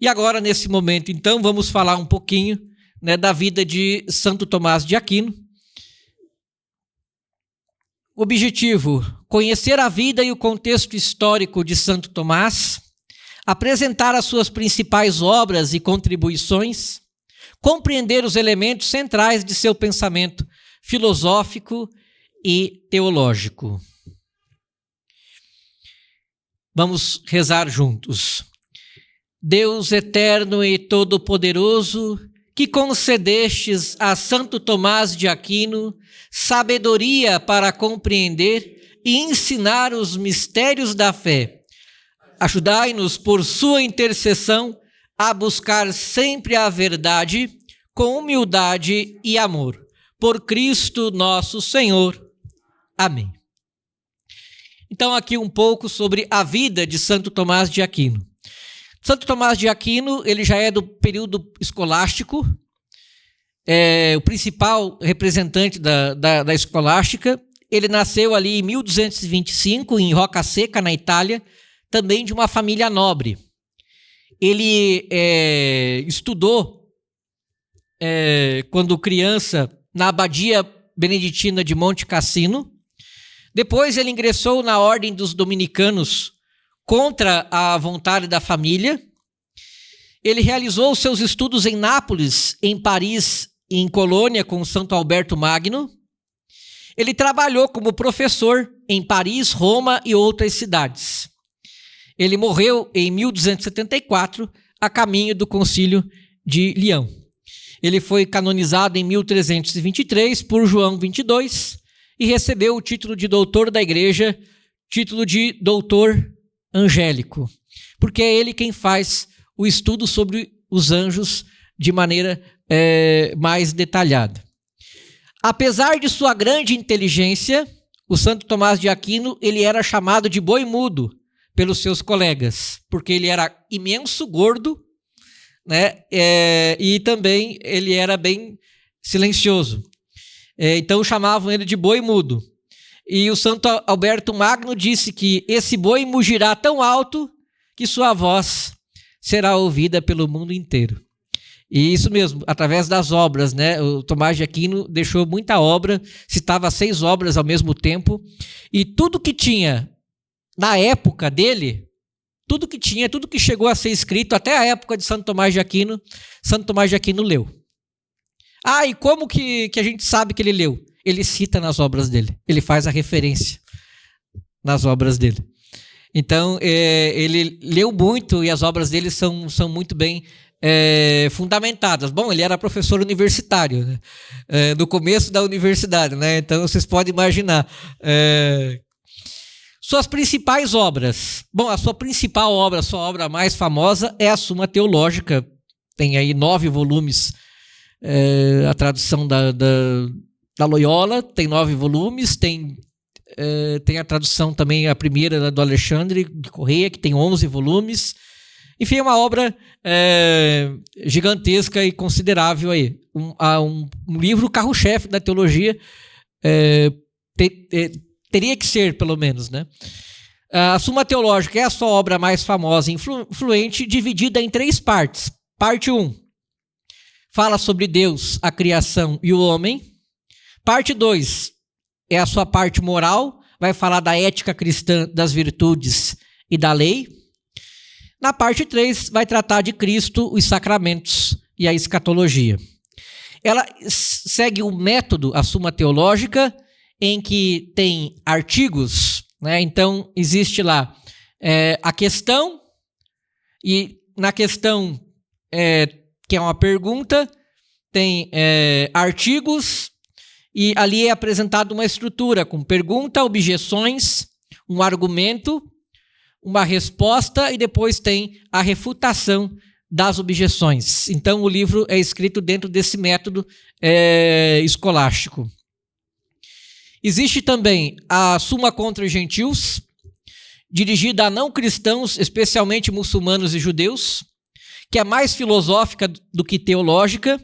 E agora, nesse momento, então, vamos falar um pouquinho, né, da vida de Santo Tomás de Aquino. Objetivo: conhecer a vida e o contexto histórico de Santo Tomás, apresentar as suas principais obras e contribuições, compreender os elementos centrais de seu pensamento filosófico e teológico. Vamos rezar juntos. Deus eterno e todo-poderoso, que concedestes a Santo Tomás de Aquino sabedoria para compreender e ensinar os mistérios da fé, ajudai-nos por sua intercessão a buscar sempre a verdade com humildade e amor. Por Cristo nosso Senhor. Amém. Então, aqui um pouco sobre a vida de Santo Tomás de Aquino. Santo Tomás de Aquino, ele já é do período escolástico, é o principal representante da escolástica. Ele nasceu ali em 1225, em Roca Seca, na Itália, também de uma família nobre. Ele estudou, quando criança, na abadia beneditina de Monte Cassino. Depois ele ingressou na ordem dos dominicanos contra a vontade da família. Ele realizou seus estudos em Nápoles, em Paris e em Colônia com Santo Alberto Magno. Ele trabalhou como professor em Paris, Roma e outras cidades. Ele morreu em 1274, a caminho do Concílio de Leão. Ele foi canonizado em 1323 por João XXII e recebeu o título de doutor da Igreja, título de doutor angélico, porque é ele quem faz o estudo sobre os anjos de maneira mais detalhada. Apesar de sua grande inteligência, o Santo Tomás de Aquino, ele era chamado de boi mudo pelos seus colegas, porque ele era imenso, gordo, né? E também ele era bem silencioso. Então chamavam ele de boi mudo. E o Santo Alberto Magno disse que esse boi mugirá tão alto que sua voz será ouvida pelo mundo inteiro. E isso mesmo, através das obras, né? O Tomás de Aquino deixou muita obra, citava 6 obras ao mesmo tempo, e tudo que tinha na época dele, tudo que chegou a ser escrito até a época de Santo Tomás de Aquino leu. E como que a gente sabe que ele leu? Ele cita nas obras dele, ele faz a referência nas obras dele. Então, ele leu muito e as obras dele são muito bem fundamentadas. Bom, ele era professor universitário, né? No começo da universidade, né? Então, vocês podem imaginar. Suas principais obras. Bom, a sua principal obra, a sua obra mais famosa é a Suma Teológica. Tem aí 9 volumes. A tradução da Loyola tem 9 volumes, tem a tradução também, a primeira do Alexandre de Correia, que tem 11 volumes. Enfim, é uma obra gigantesca e considerável aí. Um livro carro-chefe da teologia, teria que ser, pelo menos, né? A Suma Teológica é a sua obra mais famosa e influente, dividida em 3 partes. Parte 1 fala sobre Deus, a criação e o homem. Parte 2 é a sua parte moral, vai falar da ética cristã, das virtudes e da lei. Na parte 3 vai tratar de Cristo, os sacramentos e a escatologia. Ela segue um método, a Suma Teológica, em que tem artigos, né? Então existe lá a questão, e na questão, que é uma pergunta, tem artigos, e ali é apresentada uma estrutura com pergunta, objeções, um argumento, uma resposta, e depois tem a refutação das objeções. Então o livro é escrito dentro desse método escolástico. Existe também a Suma contra os Gentios, dirigida a não cristãos, especialmente muçulmanos e judeus, que é mais filosófica do que teológica,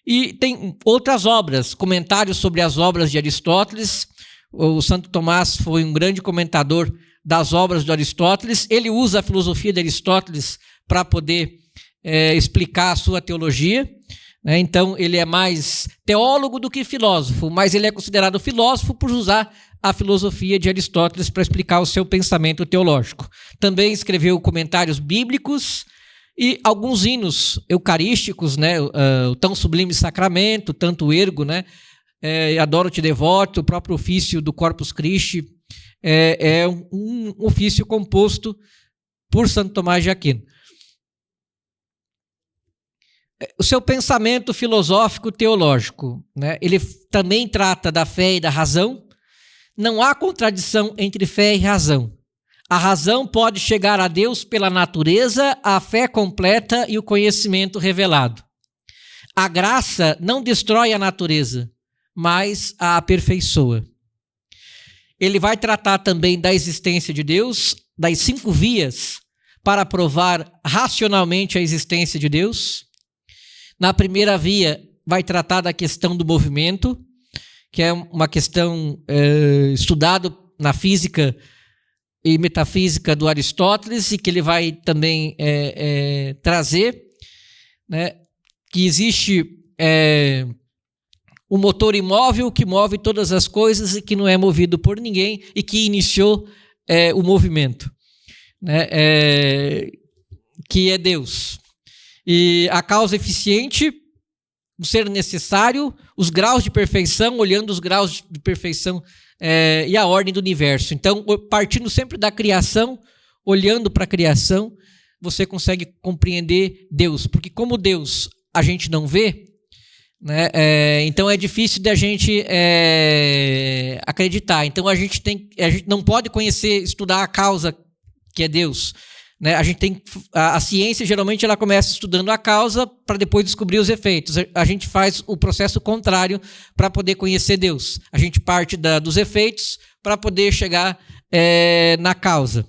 e tem outras obras, comentários sobre as obras de Aristóteles. O Santo Tomás foi um grande comentador das obras de Aristóteles. Ele usa a filosofia de Aristóteles para poder explicar a sua teologia, né? Então ele é mais teólogo do que filósofo, mas ele é considerado filósofo por usar a filosofia de Aristóteles para explicar o seu pensamento teológico. Também escreveu comentários bíblicos e alguns hinos eucarísticos, né? O Tão Sublime Sacramento, Tanto Ergo, né? Adoro-te Devoto, o próprio ofício do Corpus Christi, é um ofício composto por Santo Tomás de Aquino. O seu pensamento filosófico teológico, né? Ele também trata da fé e da razão. Não há contradição entre fé e razão. A razão pode chegar a Deus pela natureza, a fé completa e o conhecimento revelado. A graça não destrói a natureza, mas a aperfeiçoa. Ele vai tratar também da existência de Deus, das 5 vias para provar racionalmente a existência de Deus. Na primeira via, vai tratar da questão do movimento, que é uma questão estudada na física e metafísica do Aristóteles, e que ele vai também trazer, né, que existe um motor imóvel que move todas as coisas e que não é movido por ninguém e que iniciou o movimento, né, que é Deus. E a causa eficiente, o ser necessário, os graus de perfeição, olhando os graus de perfeição e a ordem do universo. Então, partindo sempre da criação, olhando para a criação, você consegue compreender Deus. Porque como Deus a gente não vê, né, então é difícil de a gente acreditar. Então a gente não pode conhecer, estudar a causa que é Deus. Né? A ciência geralmente ela começa estudando a causa para depois descobrir os efeitos. A gente faz o processo contrário para poder conhecer Deus. A gente parte dos efeitos para poder chegar na causa.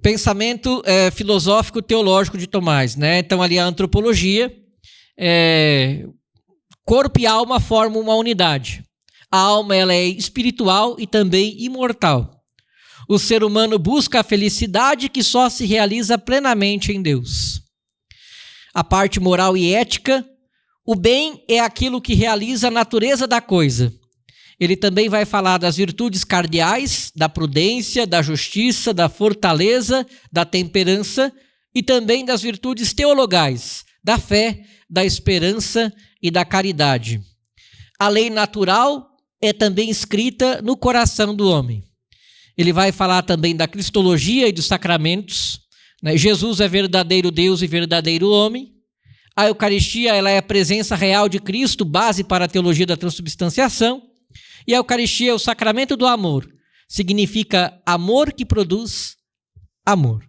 Pensamento filosófico teológico de Tomás, né? Então ali a antropologia, corpo e alma formam uma unidade. A alma ela é espiritual e também imortal. O ser humano busca a felicidade que só se realiza plenamente em Deus. A parte moral e ética, o bem é aquilo que realiza a natureza da coisa. Ele também vai falar das virtudes cardeais, da prudência, da justiça, da fortaleza, da temperança e também das virtudes teologais, da fé, da esperança e da caridade. A lei natural é também escrita no coração do homem. Ele vai falar também da cristologia e dos sacramentos, né? Jesus é verdadeiro Deus e verdadeiro homem. A Eucaristia ela é a presença real de Cristo, base para a teologia da transubstanciação. E a Eucaristia é o sacramento do amor. Significa amor que produz amor.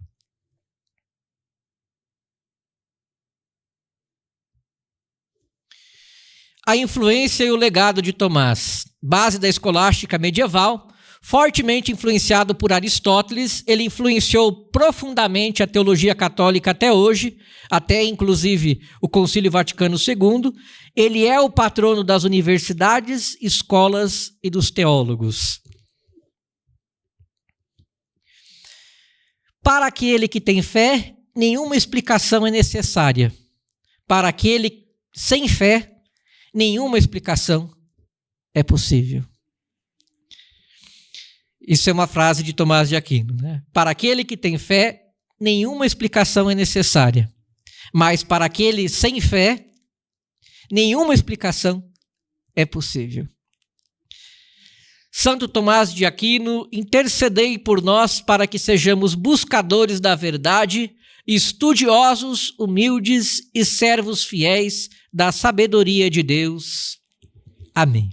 A influência e o legado de Tomás. Base da escolástica medieval. Fortemente influenciado por Aristóteles, ele influenciou profundamente a teologia católica até hoje, até inclusive o Concílio Vaticano II. Ele é o patrono das universidades, escolas e dos teólogos. Para aquele que tem fé, nenhuma explicação é necessária. Para aquele sem fé, nenhuma explicação é possível. Isso é uma frase de Tomás de Aquino, né? Para aquele que tem fé, nenhuma explicação é necessária. Mas para aquele sem fé, nenhuma explicação é possível. Santo Tomás de Aquino, intercedei por nós para que sejamos buscadores da verdade, estudiosos, humildes e servos fiéis da sabedoria de Deus. Amém.